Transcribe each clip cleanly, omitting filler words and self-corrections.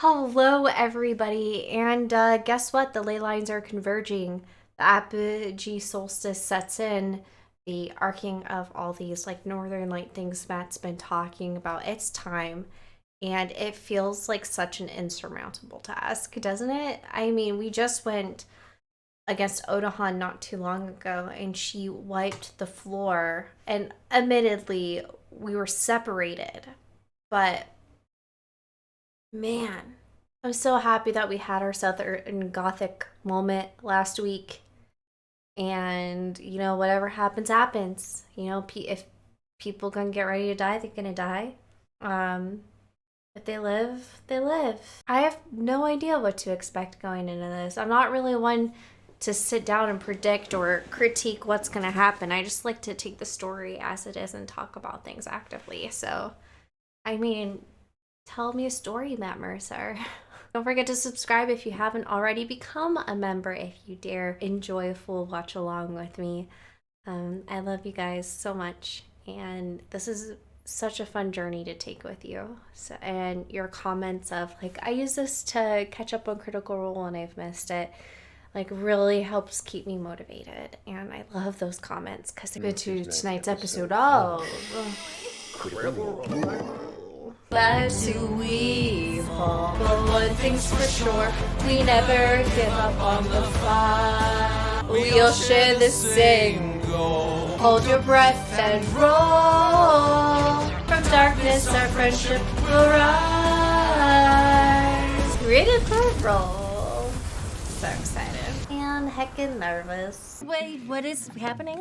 Hello, everybody, and guess what? The ley lines are converging. The apogee solstice sets in. The arcing of all these like northern light things Matt's been talking about. It's time, and it feels like such an insurmountable task, doesn't it? I mean, we just went against Odahan not too long ago, and she wiped the floor. And admittedly, we were separated, but man, I'm so happy that we had our Southern Gothic moment last week. And, whatever happens, happens. If people gonna get ready to die, they're gonna die. If they live, they live. I have no idea what to expect going into this. I'm not really one to sit down and predict or critique what's gonna happen. I just like to take the story as it is and talk about things actively. So, I mean, tell me a story, Matt Mercer. Don't forget to subscribe if you haven't already. Become a member if you dare. Enjoy a full watch along with me. I love you guys so much. And this is such a fun journey to take with you. So, and your comments of like, I use this to catch up on Critical Role and I've missed it, like really helps keep me motivated. And I love those comments because they're good to tonight's episode of Critical Role. Glad to evil, but one thing's for sure, we never give up on the fight. We'll share this single, hold your breath and roll. From darkness our friendship will rise. Critical Role. So excited. And heckin' nervous. Wait, what is happening?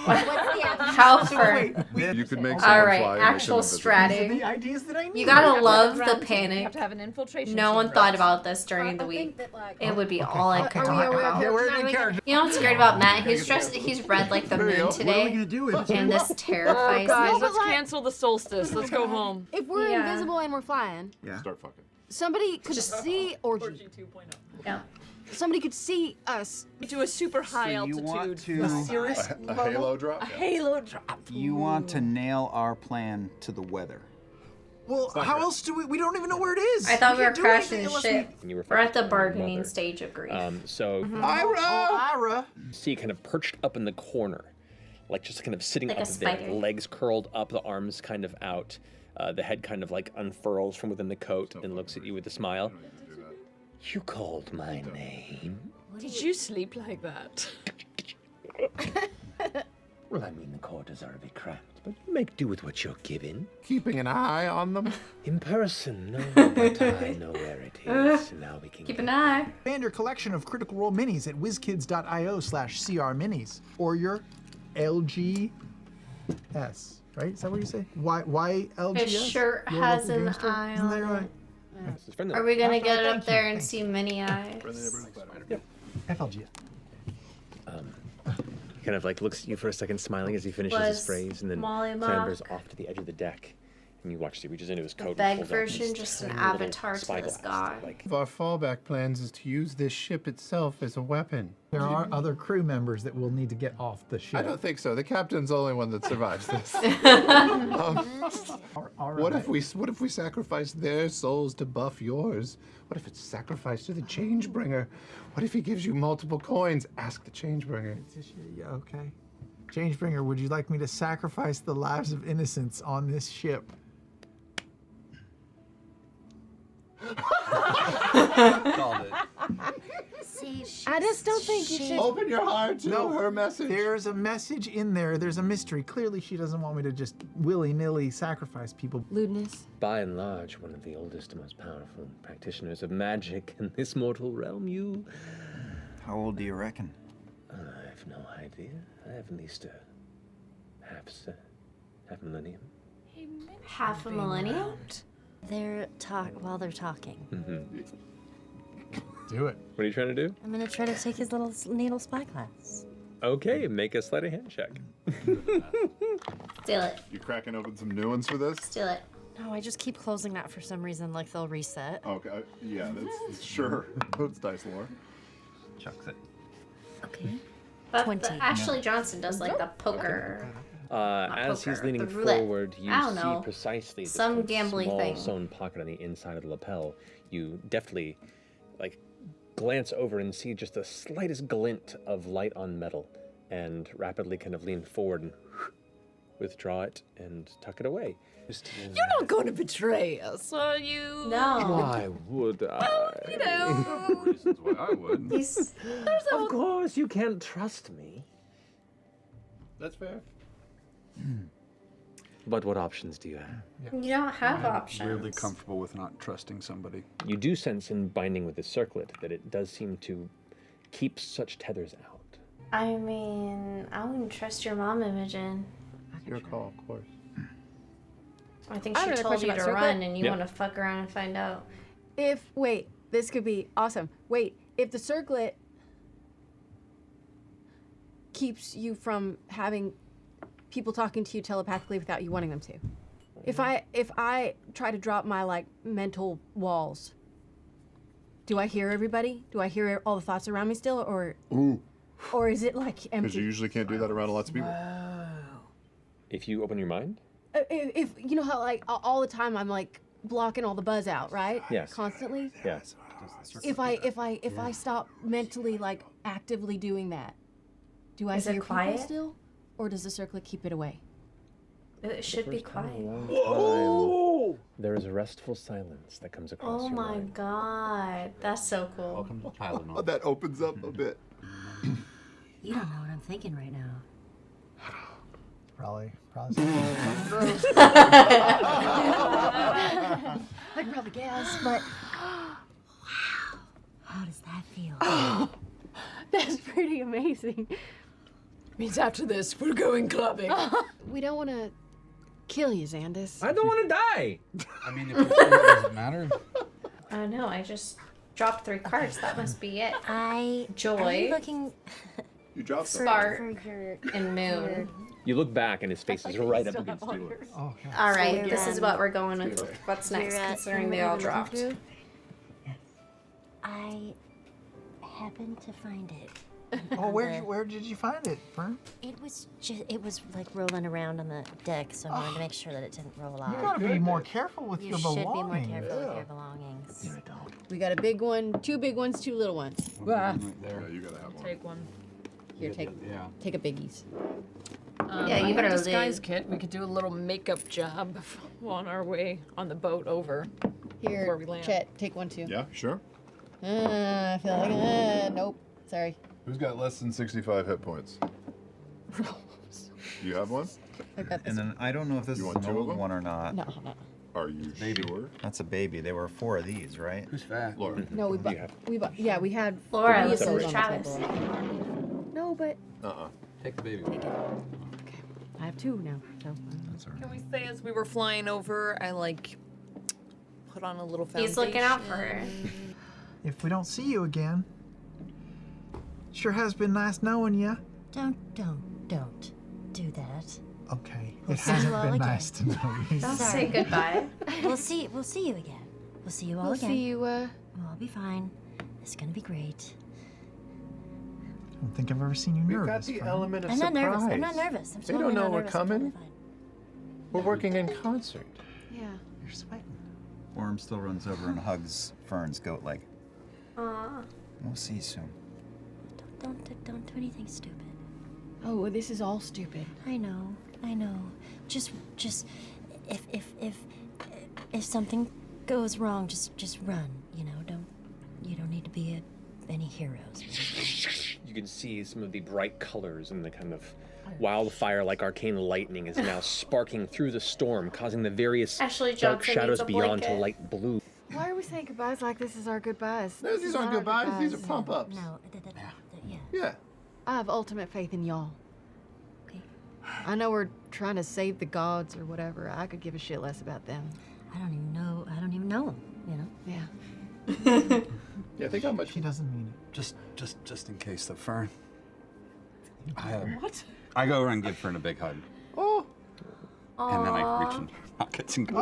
What's the How for? You could make All right, actual stratting. The ideas that I need. You gotta love the panic. You have to have an infiltration. No one thought about this during the week. It would be all I could talk about. Yeah, we're in character. You know what's great about Matt? He's red like the moon What are we today, gonna do with it? and this terrifies Guys, me. let's cancel the solstice. Let's go home. If we're Yeah. invisible and we're flying, Yeah. Start fucking. somebody could see orgy. Yeah. Somebody could see us. To a super high You want altitude. to A halo drop? A halo drop. you want to nail our plan to the weather. Well, how else do we don't even know where it is. I thought we were can't do crashing anything unless shit. And you were We're at the focused on your bargaining mother. stage of grief. So Ira! Ira! see, kind of perched up in the corner, like just kind of sitting Like a up there, spider. legs curled up, the arms kind of out, the head kind of like unfurls from within the coat and looks at you with a smile. You called my name. Did you sleep like that? Well, I mean, the quarters are a bit cramped, but you make do with what you're given. Keeping an eye on them? In person, no, but I know where it is. Now we can Keep an eye. Expand your collection of Critical Role minis at whizkids.io/crminis or your LGS, right? Is that what you say? Why LGS? His shirt Your has local an game store? eye Isn't on that right? it. This is friendly. Are we gonna get Thank up there you, and thank see many eyes? FLGS. He kind of like looks at you for a second, smiling as he finishes his Was phrase, and then Molly clambers Mock off to the edge of the deck. And you watch as he reaches into his coat and Beg pulls out version, these just an tiny little avatar to spyglass this god. that, like, Our fallback plans is to use this ship itself as a weapon. There are other crew members that will need to get off the ship. I don't think so. The captain's the only one that survives this. All What right. if we sacrifice their souls to buff yours? What if it's sacrificed to the Changebringer? What if he gives you multiple coins? Ask the Changebringer. Yeah, okay. Changebringer, would you like me to sacrifice the lives of innocents on this ship? I just don't think you should. Open your heart to her message. There's a message in there. There's a mystery. Clearly, she doesn't want me to just willy-nilly sacrifice people. Lewdness. by and large, one of the oldest and most powerful practitioners of magic in this mortal realm. You, How old do you reckon? I have no idea. I have at least a half millennium. Half a millennium? They're while they're talking. Do it. What are you trying to do? I'm gonna try to take his little needle spyglass. Okay, make a sleight of hand check. Steal it. You cracking open some new ones for this? Steal it. No, I just keep closing that for some reason, like they'll reset. Okay, yeah, that's sure. That's dice lore. Chucks it. Okay. But 20. Ashley Johnson does like the poker. As he's poker, leaning the roulette. forward, you I don't see know. precisely this Some kind of gambling small thing. sewn pocket on the inside of the lapel. You deftly, like, glance over and see just the slightest glint of light on metal, and rapidly kind of lean forward and withdraw it and tuck it away. You're not going to betray us, are you? No. Why would I? You know. Reasons why I would. He's, Of course, you can't trust me. That's fair. But what options do you have? you don't have options. Weirdly comfortable with not trusting somebody. You do sense in binding with the circlet that it does seem to keep such tethers out. I mean, I wouldn't trust your mom, Imogen. Your call, of course. I think I she have another told question you to about run, circlet. and you Yeah. want to fuck around and find out. Wait, this could be awesome. Wait, if the circlet keeps you from having people talking to you telepathically without you wanting them to. If I try to drop my like mental walls, do I hear everybody? Do I hear all the thoughts around me still, Ooh. or is it like Because empty? you usually can't do that around lots of people. If you open your mind, If you know how like all the time I'm like blocking all the buzz out, right? Yes. Constantly. yes. If I stop mentally like actively doing that, do I Is it hear quiet? people still, or does the circlet keep it away? It should be quiet. There is a restful silence that comes across Oh your my mind. god, that's so cool. Welcome to Tylenol. Oh, that opens up a bit. You don't know what I'm thinking right now. Probably. I can probably guess, but How does that feel? that's pretty amazing. Means after this, we're going clubbing. We don't want to kill you, Xandis. I don't want to die. I mean, if you're sure, does it matter? I don't know, I just dropped 3 cards. That must be it. Are Joy, you looking You dropped for, some. Spark. for your and Moon. You look back and his face is right up against yours. Oh, God. All right, We're, this is what we're going with. Anyway. What's next, We're, considering they we're all looking dropped. through? I happened to find it. Oh, where did you find it, Fern? It was like rolling around on the deck, so I wanted to make sure that it didn't roll off. You gotta be more careful with You your should belongings. be more careful with your belongings. We got a big one, 2 big ones, 2 little ones. Right there. Yeah, you gotta have one. Take one. Here, take Yeah. a biggies. Yeah, you better disguise live. kit. We could do a little makeup job on our way on the boat over. Here, Before we land. Chet, take one too. Yeah, sure. I feel like nope. Sorry. Who's got less than 65 hit points? Do you have one? I've got this. And then I don't know if this You is want an 2 of old them? one or not. No, no. Are you sure? That's a baby. There were 4 of these, right? Who's fat? Laura. No, we bought. Yeah, we had. Laura, 3 of listen those to on the Travis. table. No, but Take the baby. I have 2 now. So. Can we say as we were flying over, I like put on a little foundation? He's looking out for her. If we don't see you again, sure has been nice knowing you. Don't do that. Okay, We'll it see you hasn't all been again. nice to know you. Don't Sorry. say goodbye. We'll see you again. We'll see you all We'll again. see you. We'll all be fine. It's gonna be great. I don't think I've ever seen you We've got nervous. the Fern. element of I'm not surprise. nervous. I'm not nervous. I'm They totally don't know not we're nervous. I'm coming. totally fine. We're working in concert. Yeah. You're sweating. Worm still runs over and hugs Fern's goat leg. Aw. We'll see you soon. Don't do anything stupid. Oh, well, this is all stupid. I know. Just if something goes wrong, just run. You don't need to be any heroes. You can see some of the bright colors and the kind of wildfire like arcane lightning is now sparking through the storm, causing the various Ashley dark Johnson shadows needs a beyond to blanket. light blue. Why are we saying goodbyes like this is our goodbyes? No, these aren't goodbyes. These are pump ups. No, yeah. Yeah. I have ultimate faith in y'all. Okay. I know we're trying to save the gods or whatever. I could give a shit less about them. I don't even know them. Yeah. Yeah, think how much. She doesn't mean it. Just in case, though, Fern. What? I go over and give Fern a big hug, Oh. and then I reach in her pockets and go.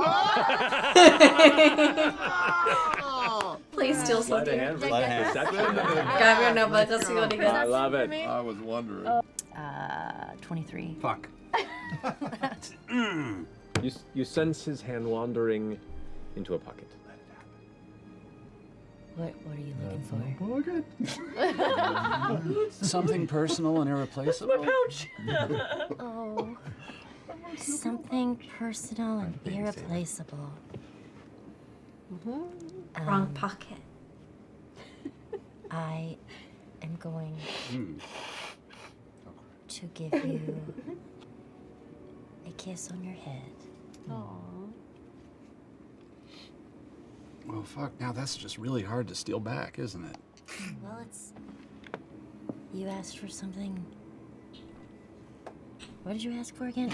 Please steal Sleight of something. hand, Sleight of hand. perception. Grab your notebook. Let's see what he I gets. love it. I was wondering. 23. Fuck. You sense his hand wandering into a pocket. What are you looking for? Oh, good. Something personal and irreplaceable. Oh, something personal and irreplaceable. Wrong pocket. I am going to give you a kiss on your head. Well, fuck. Now that's just really hard to steal back, isn't it? Well, it's... You asked for something... What did you ask for again?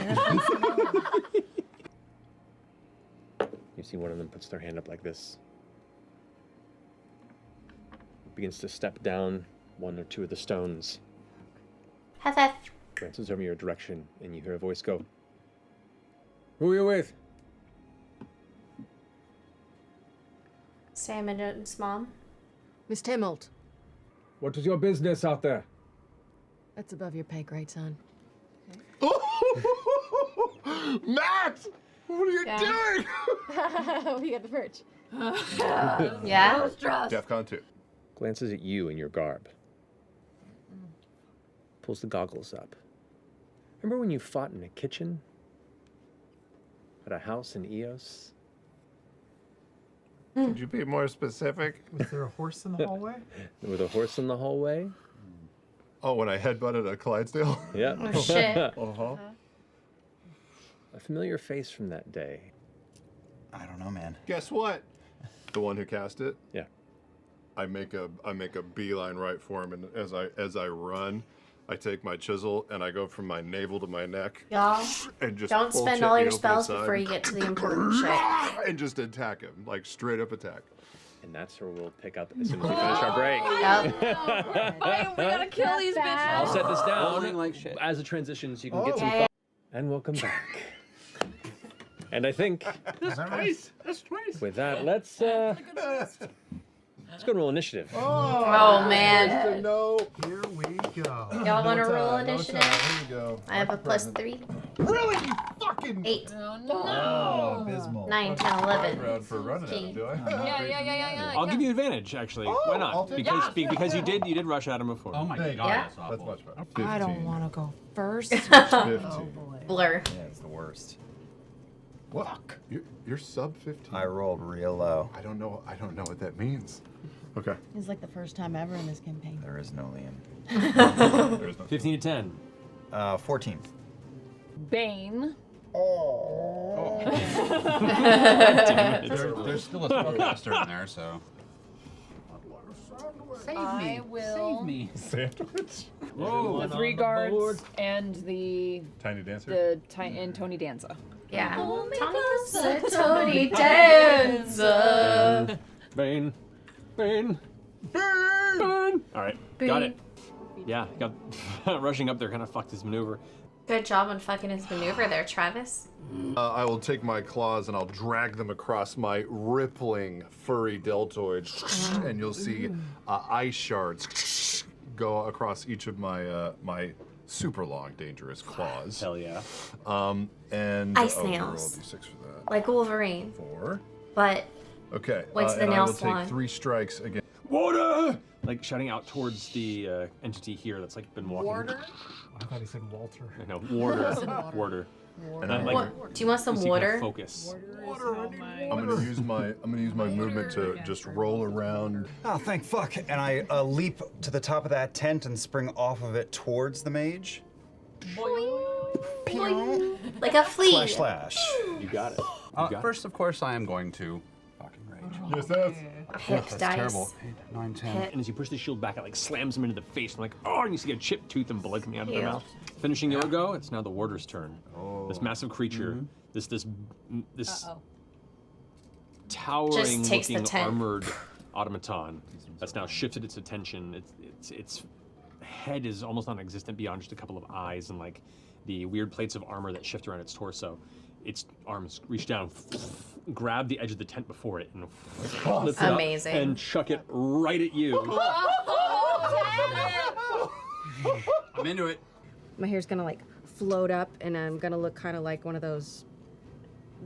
You see one of them puts their hand up like this. Begins to step down one or two of the stones. Hef. Glances over your direction, and you hear a voice go, "Who are you with?" Sam and his mom. Miss Timmelt. "What is your business out there?" That's above your pay grade, son. Matt! What are you doing? We got the perch. Yeah? DEFCON 2. Glances at you in your garb. Pulls the goggles up. Remember when you fought in a kitchen? At a house in Eos? Could you be more specific? Was there a horse in the hallway? With a horse in the hallway? Oh, when I headbutted a Clydesdale? Yeah. Oh, shit. Uh-huh. A familiar face from that day. I don't know, man. Guess what? The one who cast it? Yeah. I make a beeline right for him, and as I run, I take my chisel and I go from my navel to my neck. Y'all, And just don't pull spend all Chippy your open spells aside. before you get to the important shit. And just attack him, like straight up attack. And that's where we'll pick up as soon as we finish our break. Yep. We gotta kill these bitches. I'll set this down Rolling like shit. as a transition so you can get some Okay. thought. And welcome back. And I think That's twice. with that, let's go and roll initiative. Oh, man. No. Here we go. Y'all want to roll No initiative? time. Here you go. I have a +3. Really? You fucking. 8, Oh, abysmal. 9, 10, 11. Round for running at him, do I? Yeah. I'll give you advantage, actually. Why I'll not? take Because it. because you did rush at him before. Oh my Thank god, you. Yeah. that's awful. That's much better. I don't 15. want to go first. 15. Blur. Yeah, it's the worst. What? You're sub 15. I rolled real low. I don't know what that means. Okay. It's like the first time ever in this campaign. There is no Liam. There's no 15 to 10. 14. Bane. There's still a spellcaster in there, so. I will. Save me. sandwich. The 3 guards and the Tiny dancer. and Tony Danza. Yeah. Tony Danza. Bane. Bane. Bane. All right. Got it. Yeah. Got rushing up there kind of fucked his maneuver. Good job on fucking his maneuver there, Travis. I will take my claws and I'll drag them across my rippling furry deltoid, and you'll see ice shards go across each of my my super long, dangerous claws. Hell yeah. And Ice roll a nails. D6 for that. Like Wolverine. 4. But Okay. What's the and nail I will salon? take 3 strikes again. Water! Like shouting out towards the entity here that's like been walking. Warder. I thought he said Walter. No, warder. Warder. And I'm what? Do you want some so you can water? focus. I'm gonna use my movement to just roll around. Oh, thank fuck. And I leap to the top of that tent and spring off of it towards the mage. Like a flea. Slash slash. You got it. You got it. First, of course, I am going to fucking rage. Yes, that's. Pick That's dice. terrible. 8, 9, 10. Hit. And as you push the shield back, it like slams him into the face. I'm like, oh, and you see a chipped tooth and blood coming out of their Ew. mouth. Finishing your go, it's now the warder's turn. This massive creature, this towering Just takes the looking tent. armored automaton that's now shifted its attention. Its head is almost non-existent beyond just a couple of eyes and like the weird plates of armor that shift around its torso. Its arms reach down, grab the edge of the tent before it, and lift it up Amazing. and chuck it right at you. I'm into it. My hair's gonna like float up, and I'm gonna look kind of like one of those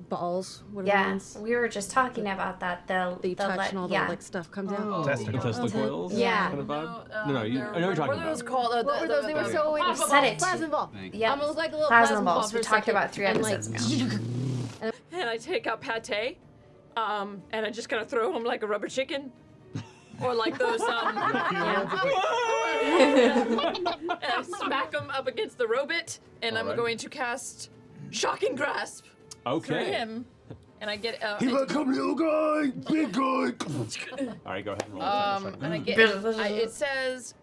balls. What are Yeah, those? we were just talking about that. That you touch and all the like stuff comes out. Testicles? Yeah. Kind of vibe? No, I know what you're talking What are those about. called? What were those? They were so Said it. plasma ball. Yeah, I'm gonna look like a little plasma plasma ball balls. for We a talked second, about 3 and, episodes ago. And I take out pate, and I just kind of throw him like a rubber chicken. Or like those, and I smack him up against the robot, and I'm going to cast Shocking Grasp through Okay. him. And I get, Here I come, little guy, big guy. All right, go ahead and roll. and I get, it says,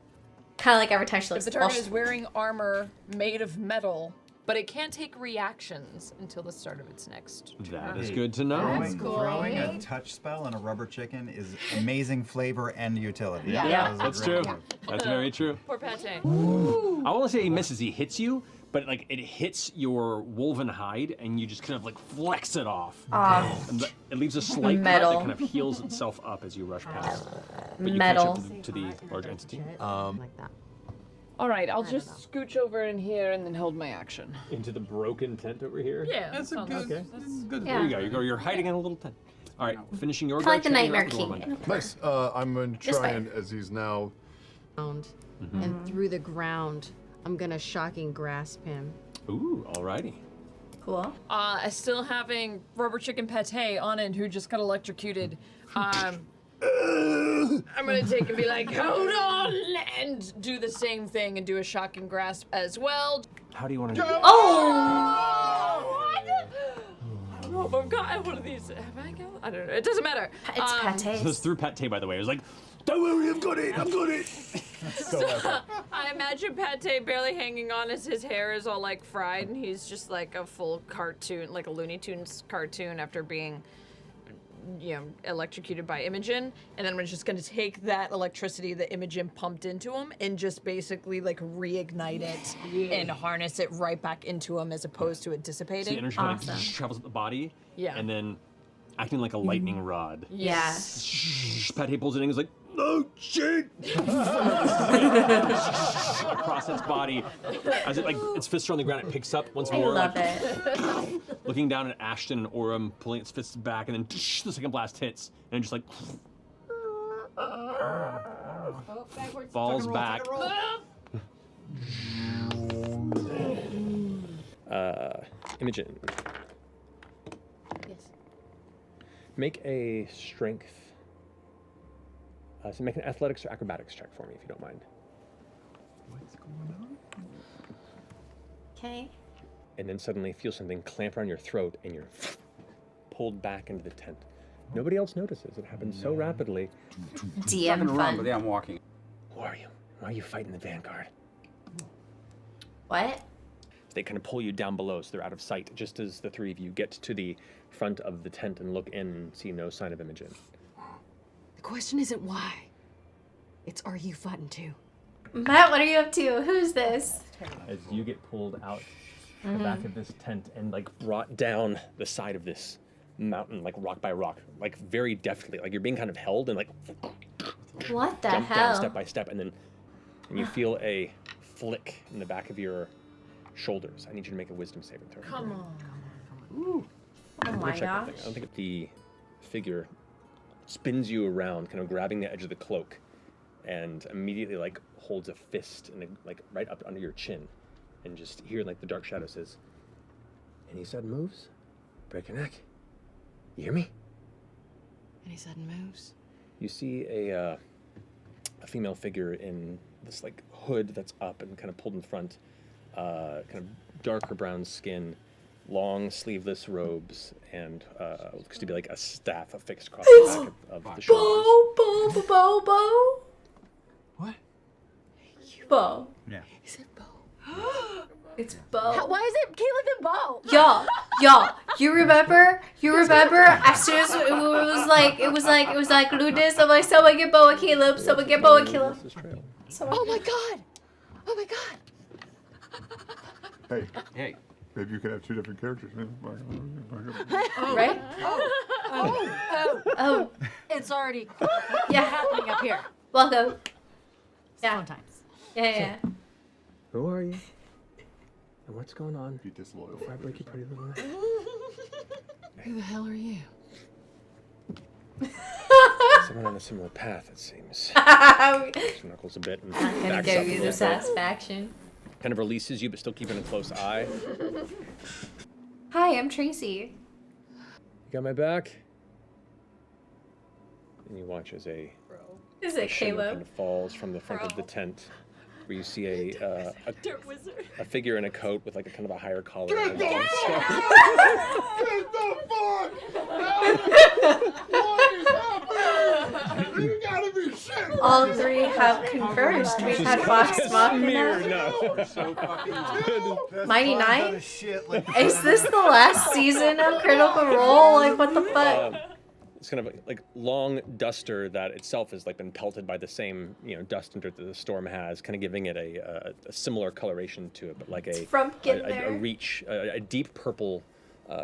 Kind of like every time she if looks the at target is wearing armor made of metal, but it can't take reactions until the start of its next turn. That is good to know. Throwing a touch spell and a rubber chicken is amazing flavor and utility. Yeah. That's true. That's very true. Poor pate. I want to say he misses. He hits you, but like it hits your woven hide, and you just kind of like flex it off. And it leaves a slight cut Metal. that kind of heals itself up as you rush past. But you Metal. catch up to the large entity. like that. All right, I'll just scooch over in here and then hold my action. Into the broken tent over here. Yeah, that's sounds good. good. Good. Yeah. There you go. You're hiding in a little tent. All right, finishing your Kind of like the go, checking Nightmare out the King. Roman. Nice. I'm going to This try way. and, as he's now. And through the ground, I'm gonna shocking grasp him. Ooh, alrighty. Cool. Still having rubber chicken pate on it, who just got electrocuted. I'm gonna take and be like, hold on, and do the same thing and do a shocking grasp as well. How do you want to do it? Oh! I don't know if I've got one of these. Have I got? I don't know. It doesn't matter. It's This is pate. through pate, by the way. It was like, Don't worry, I've got it. I've got it. I imagine Pate barely hanging on as his hair is all like fried, and he's just like a full cartoon, like a Looney Tunes cartoon after being, electrocuted by Imogen. And then we're just gonna take that electricity that Imogen pumped into him and just basically like reignite it and harness it right back into him as opposed to it the dissipating. energy kind of travels up the body. Yeah. And then acting like a lightning rod. Yeah. Pate pulls it in and is like, Oh shit! across its body. As it like its fists are on the ground, it picks up once I more. love like, it. looking down at Ashton and Orem, pulling its fists back, and then the second blast hits, and just like falls back. Imogen. Yes. Make a strength. So make an athletics or acrobatics check for me, if you don't mind. What's going on? Okay. And then suddenly feel something clamp around your throat, and you're pulled back into the tent. Nobody else notices. It happens so rapidly. DM Run, but fun. yeah, I'm walking. Who are you? Why are you fighting the Vanguard? What? They kind of pull you down below, so they're out of sight, just as the three of you get to the front of the tent and look in and see no sign of Imogen. The question isn't why. It's are you fighting too? Matt, what are you up to? Who's this? As you get pulled out the back of this tent and like brought down the side of this mountain, like rock by rock, like very deftly, like you're being kind of held and like What the jump down hell? step by step, and you feel a flick in the back of your shoulders. I need you to make a wisdom saving throw. Come on. Oh my Check that gosh. thing. I don't think the figure spins you around, kind of grabbing the edge of the cloak, and immediately like holds a fist and like right up under your chin, and just hear like the dark shadow says, "Any sudden moves, break your neck. You hear me?" Any sudden moves? You see a female figure in this like hood that's up and kind of pulled in front, kind of darker brown skin, long sleeveless robes, and looks to be like a staff affixed across the back of the shoulders. Bo. What? Bo. Yeah. Is it Bo? It's Bo. Why is it Caleb and Bo? Y'all, you remember as soon as it was like Ludus, I'm like, someone get Bo and Caleb, someone get Bo and Caleb. Oh my god! Oh my god! Hey, Hey. maybe you could have two different characters. Right? Oh, It's already yeah. happening up here. Welcome. Fun times. Yeah. Who are you? What's going on? Be disloyal. Before I break your pretty little neck. Who the hell are you? Someone on a similar path, it seems. Snorkels a bit and Not gonna backs give up a you little the bit. satisfaction. Kind of releases you, but still keeping a close eye. Hi, I'm Tracy. You got my back? And you watch as a Is it shimmer kind Caleb? of falls from the front of the tent, where you see a figure in a coat with like a kind of a higher collar. And a long scarf. Get the fuck out! What is happening? You gotta be shitting. All three have conversed. We've had Vox Machina. No. So fucking good. Mighty Nine? Shit, like Is this the last season of Critical Role? Like, what the fuck? It's kind of like long duster that itself has like been pelted by the same dust that the storm has, kind of giving it a similar coloration to it, but like a Frumpkin a there. reach, a deep purple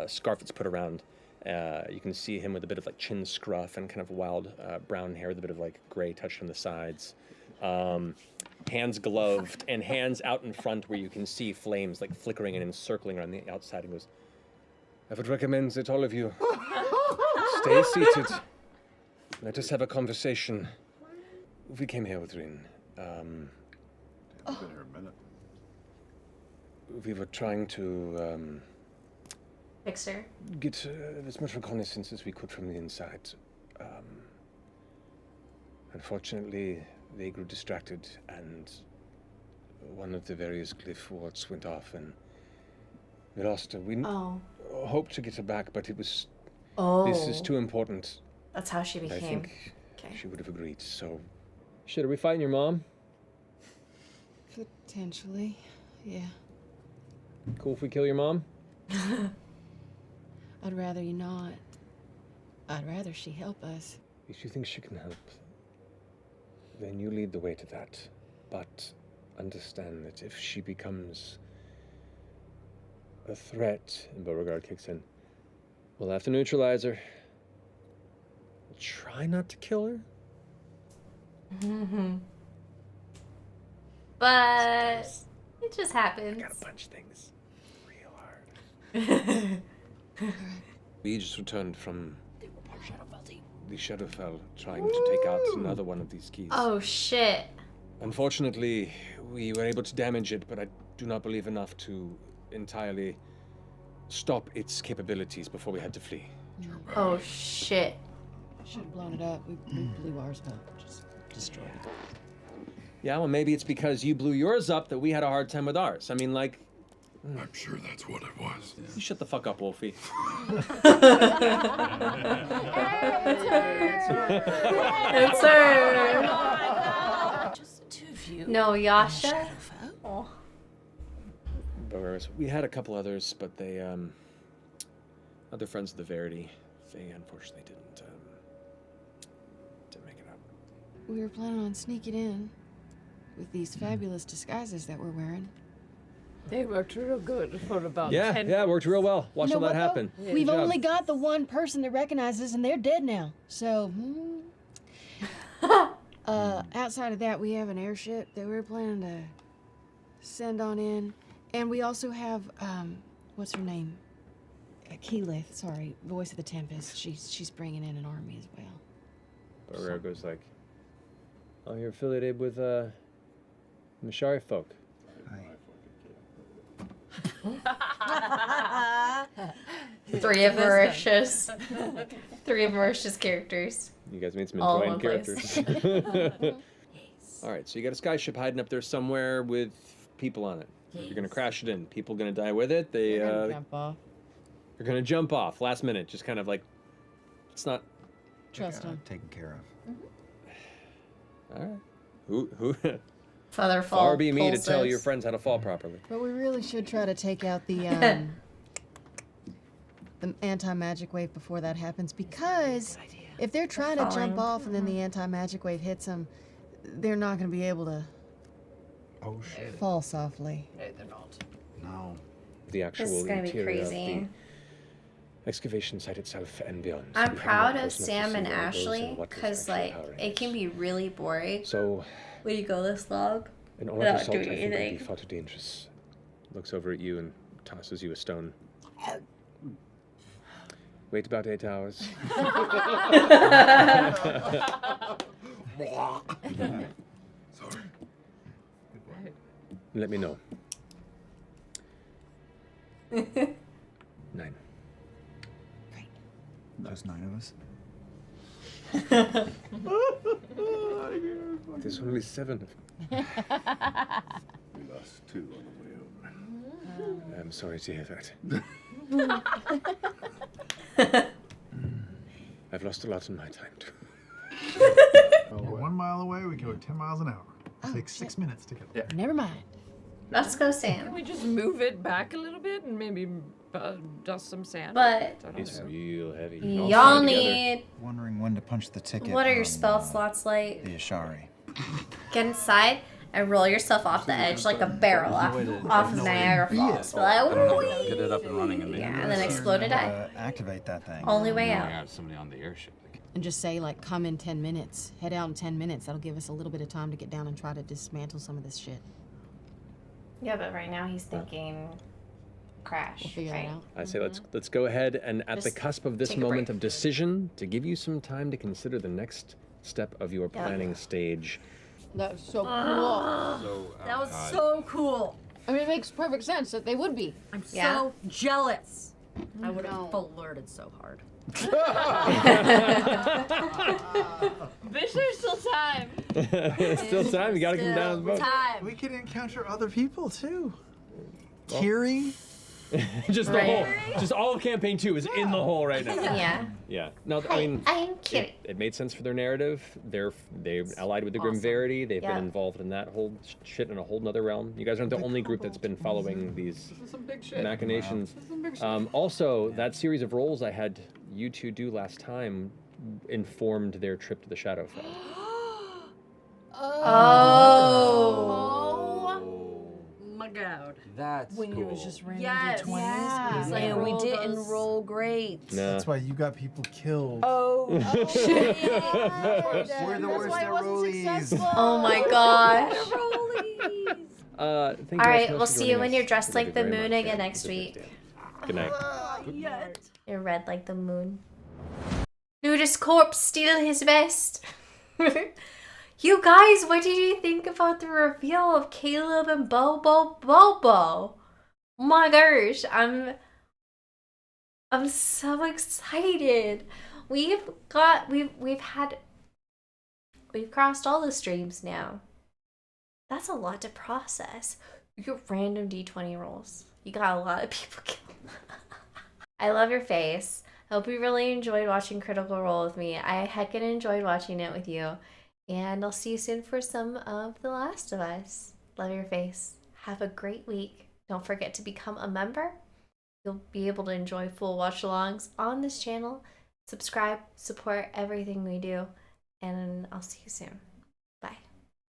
scarf that's put around. You can see him with a bit of like chin scruff and kind of wild brown hair with a bit of like gray touched on the sides. Hands gloved and hands out in front where you can see flames like flickering and encircling around the outside, and goes, I would recommend that all of you stay seated. Let us have a conversation. We came here with Rin. Been here a minute. We were trying to Fixer. get as much reconnaissance as we could from the inside. Unfortunately, they grew distracted, and one of the various glyph wards went off, and we lost her. We hoped to get her back, but it was. This is too important. That's how she I became. think she would have agreed. So, shit, are we fighting your mom? Potentially, yeah. Cool if we kill your mom? I'd rather you not. I'd rather she help us. If you think she can help, then you lead the way to that. But understand that if she becomes a threat, and Beauregard kicks in, we'll have to neutralize her. We'll try not to kill her. But it just happens. Gotta punch things real hard. We just returned from the Shadowfell, trying to take out another one of these keys. Oh shit. Unfortunately, we were able to damage it, but I do not believe enough to entirely stop its capabilities before we had to flee. Oh shit. Should have blown it up. We blew ours up. Just destroyed it. Yeah, well, maybe it's because you blew yours up that we had a hard time with ours. I mean, like... I'm sure that's what it was. You shut the fuck up, Wolfie. It's her. Just the two of you. No, Yasha. Oh. We had a couple others, but they, other friends of the Verity, they unfortunately didn't make it up. We were planning on sneaking in with these fabulous disguises that we're wearing. They worked real good for about 10 Yeah, it worked real well. Watch You all know that what, though? happen. We've Good job. only got the one person that recognizes, and they're dead now. So, outside of that, we have an airship that we're planning to send on in, and we also have what's her name? Keyleth. Sorry, Voice of the Tempest. She's bringing in an army as well. Barrera goes like, oh, you're affiliated with Mishari folk. Three of Mauritius. Three of Mauritius characters. You guys made some All in entwined one place. characters. All right, so you got a skyship hiding up there somewhere with people on it. You're gonna crash it in. People gonna die with it. They're Jump off. gonna jump off last minute. Just kind of like, it's not. Trust him. Taken care of. All right. Who? Feather fall. Far be me to tell pulses. your friends how to fall properly. But we really should try to take out the anti-magic wave before that happens, because if they're trying to jump Falling. off and then the anti-magic wave hits them, they're not going to be able to Oh shit. fall softly. No, they're not. No. The actual This is gonna be interior of crazy. the excavation site itself and beyond. I'm We have proud no of close enough to Sam see and where it goes Ashley what is because actually like powering it can be really boring So, when you go this long in order without to assault, I doing think it would be anything. far too dangerous. looks over at you and tosses you a stone. Wait about 8 hours. Sorry. Let me know. 9. There's 9 of us. There's only 7. We lost 2 on the way over. I'm sorry to hear that. I've lost a lot in my time too. We're 1 mile away, we go 10 miles an hour. It'll take 6 minutes to get there. Never mind. Let's go, Can Sam. we just move it back a little bit and maybe dust some sand? But It's real heavy. y'all need. Wondering when to punch the ticket. What are your on, spell slots like? The Ashari. Get inside and roll yourself off the edge like a barrel off of Niagara Falls. Be like, "Whee!" Get it up and running and Yeah, and then explode and die. Activate that thing. Only way I out. have somebody on the airship. And just say, like, come in 10 minutes. Head out in 10 minutes. That'll give us a little bit of time to get down and try to dismantle some of this shit. Yeah, but right now he's thinking crash. We'll figure right? it out. I say let's go ahead and at the Just cusp of this take a moment break. of decision to give you some time to consider the next step of your planning stage. That was so cool. That was so cool. I mean, it makes perfect sense that they would be. I'm Yeah. so jealous. I would No. have flirted so hard. Bitch, there's still time. Still time. You gotta come down the boat. Time. We can encounter other people too. Kiri? Just the whole, just all of campaign 2 is in the hole right now. Yeah. Yeah. No, I mean, I'm kidding. it made sense for their narrative. They've allied with the Grim Verity. They've Yeah. been involved in that whole shit in a whole nother realm. You guys aren't the only group that's been following these Some big shit. machinations. Also, that series of roles I had you two do last time informed their trip to the Shadowfell. Oh. My God. That's When cool. it was just random Yes. D20s. Yeah. It's Like, like, we roll didn't those- roll great. Nah. That's why you got people killed. Oh, We're the worst at rollies. Oh my gosh. Thank you All guys right, so much we'll for see you joining when us. you're dressed Thank like you the very moon much. again Yeah, next it's a big week. deal. Good night. You're red like the moon. Nudist corpse steal his vest. You guys, what did you think about the reveal of Caleb and Bobo? Oh my gosh, I'm so excited. We've crossed all the streams now. That's a lot to process. Your random D20 rolls. You got a lot of people killed. I love your face. Hope you really enjoyed watching Critical Role with me. I heckin' enjoyed watching it with you. And I'll see you soon for some of The Last of Us. Love your face. Have a great week. Don't forget to become a member. You'll be able to enjoy full watch-alongs on this channel. Subscribe, support everything we do. And I'll see you soon.